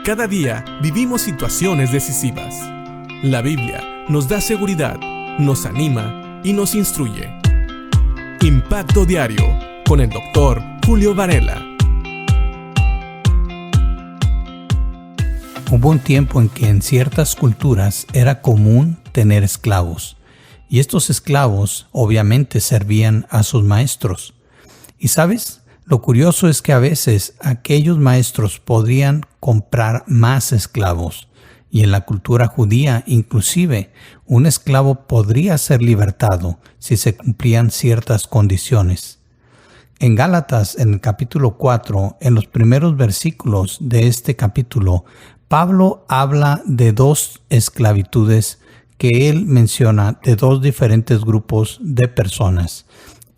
Cada día vivimos situaciones decisivas. La Biblia nos da seguridad, nos anima y nos instruye. Impacto Diario con el Dr. Julio Varela. Hubo un tiempo en que en ciertas culturas era común tener esclavos, y estos esclavos obviamente servían a sus maestros. ¿Y sabes? Lo curioso es que a veces aquellos maestros podrían comprar más esclavos, y en la cultura judía inclusive un esclavo podría ser libertado si se cumplían ciertas condiciones. En Gálatas, en el capítulo 4, en los primeros versículos de este capítulo, Pablo habla de dos esclavitudes que él menciona, de dos diferentes grupos de personas.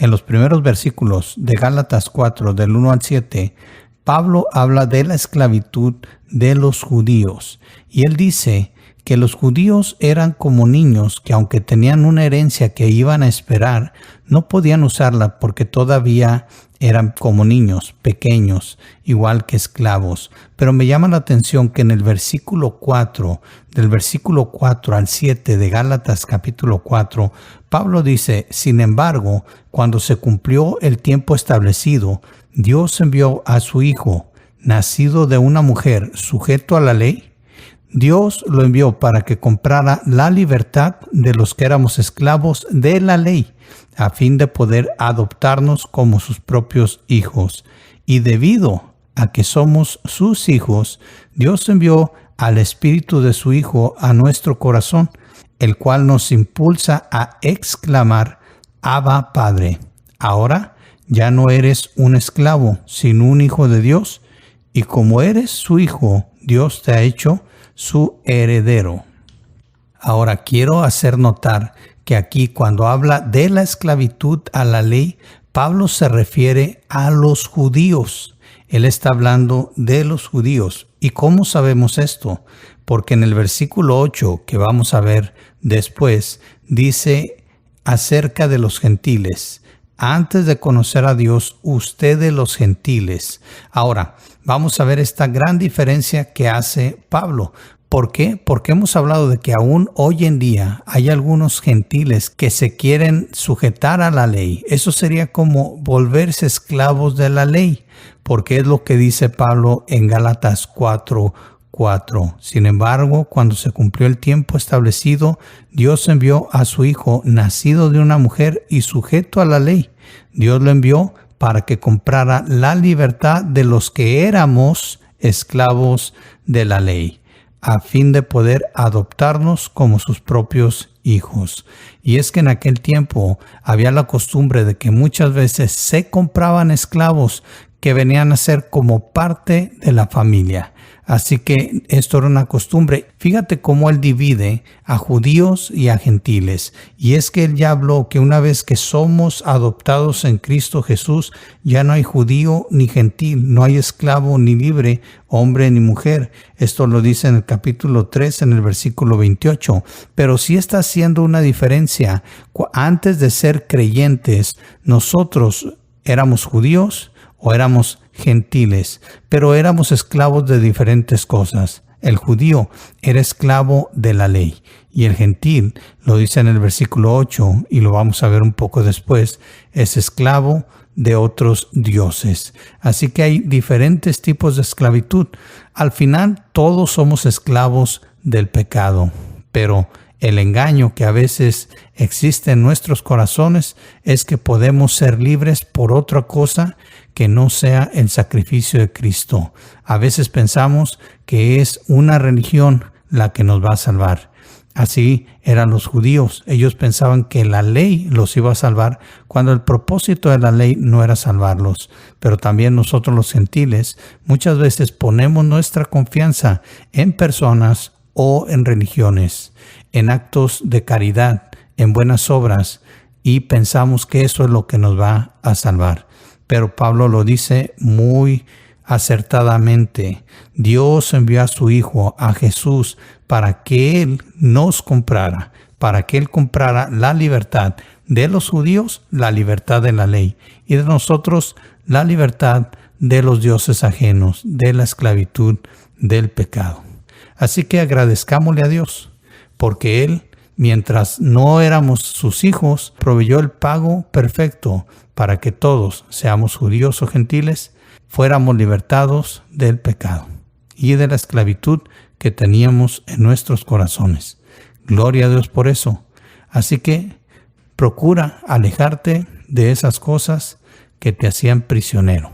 En los primeros versículos de Gálatas 4, del 1 al 7, Pablo habla de la esclavitud de los judíos. Y él dice que los judíos eran como niños que, aunque tenían una herencia que iban a esperar, no podían usarla porque todavía eran como niños pequeños, igual que esclavos. Pero me llama la atención que en el versículo 4, del versículo 4 al 7 de Gálatas capítulo 4, Pablo dice: sin embargo, cuando se cumplió el tiempo establecido, Dios envió a su Hijo, nacido de una mujer, sujeto a la ley. Dios lo envió para que comprara la libertad de los que éramos esclavos de la ley, a fin de poder adoptarnos como sus propios hijos. Y debido a que somos sus hijos, Dios envió al Espíritu de su Hijo a nuestro corazón, el cual nos impulsa a exclamar: Abba, Padre. Ahora ya no eres un esclavo, sino un hijo de Dios, y como eres su hijo, Dios te ha hecho su heredero. Ahora quiero hacer notar que aquí, cuando habla de la esclavitud a la ley, Pablo se refiere a los judíos. Él está hablando de los judíos. ¿Y cómo sabemos esto? Porque en el versículo 8, que vamos a ver después, dice acerca de los gentiles: antes de conocer a Dios, ustedes los gentiles. Ahora, vamos a ver esta gran diferencia que hace Pablo. ¿Por qué? Porque hemos hablado de que aún hoy en día hay algunos gentiles que se quieren sujetar a la ley. Eso sería como volverse esclavos de la ley, porque es lo que dice Pablo en Gálatas 4:4. Sin embargo, cuando se cumplió el tiempo establecido, Dios envió a su Hijo, nacido de una mujer y sujeto a la ley. Dios lo envió para que comprara la libertad de los que éramos esclavos de la ley, a fin de poder adoptarnos como sus propios hijos. Y es que en aquel tiempo había la costumbre de que muchas veces se compraban esclavos que venían a ser como parte de la familia. Así que esto era una costumbre. Fíjate cómo él divide a judíos y a gentiles. Y es que él ya habló que una vez que somos adoptados en Cristo Jesús, ya no hay judío ni gentil, no hay esclavo ni libre, hombre ni mujer. Esto lo dice en el capítulo 3, en el versículo 28. Pero sí está haciendo una diferencia. Antes de ser creyentes, nosotros éramos judíos o éramos gentiles, pero éramos esclavos de diferentes cosas. El judío era esclavo de la ley, y el gentil, lo dice en el versículo 8, y lo vamos a ver un poco después, es esclavo de otros dioses. Así que hay diferentes tipos de esclavitud. Al final, todos somos esclavos del pecado, pero el engaño que a veces existe en nuestros corazones es que podemos ser libres por otra cosa que no sea el sacrificio de Cristo. A veces pensamos que es una religión la que nos va a salvar. Así eran los judíos. Ellos pensaban que la ley los iba a salvar, cuando el propósito de la ley no era salvarlos. Pero también nosotros los gentiles muchas veces ponemos nuestra confianza en personas o en religiones, en actos de caridad, en buenas obras, y pensamos que eso es lo que nos va a salvar. Pero Pablo lo dice muy acertadamente. Dios envió a su Hijo, a Jesús, para que Él nos comprara, para que Él comprara la libertad de los judíos, la libertad de la ley, y de nosotros la libertad de los dioses ajenos, de la esclavitud del pecado. Así que agradezcámosle a Dios, porque Él, mientras no éramos sus hijos, proveyó el pago perfecto para que todos, seamos judíos o gentiles, fuéramos libertados del pecado y de la esclavitud que teníamos en nuestros corazones. Gloria a Dios por eso. Así que procura alejarte de esas cosas que te hacían prisionero,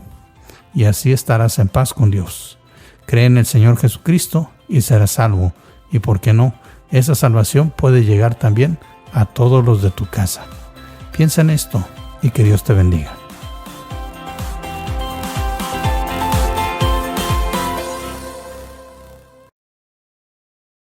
y así estarás en paz con Dios. Cree en el Señor Jesucristo y serás salvo. Y por qué no, esa salvación puede llegar también a todos los de tu casa. Piensa en esto y que Dios te bendiga.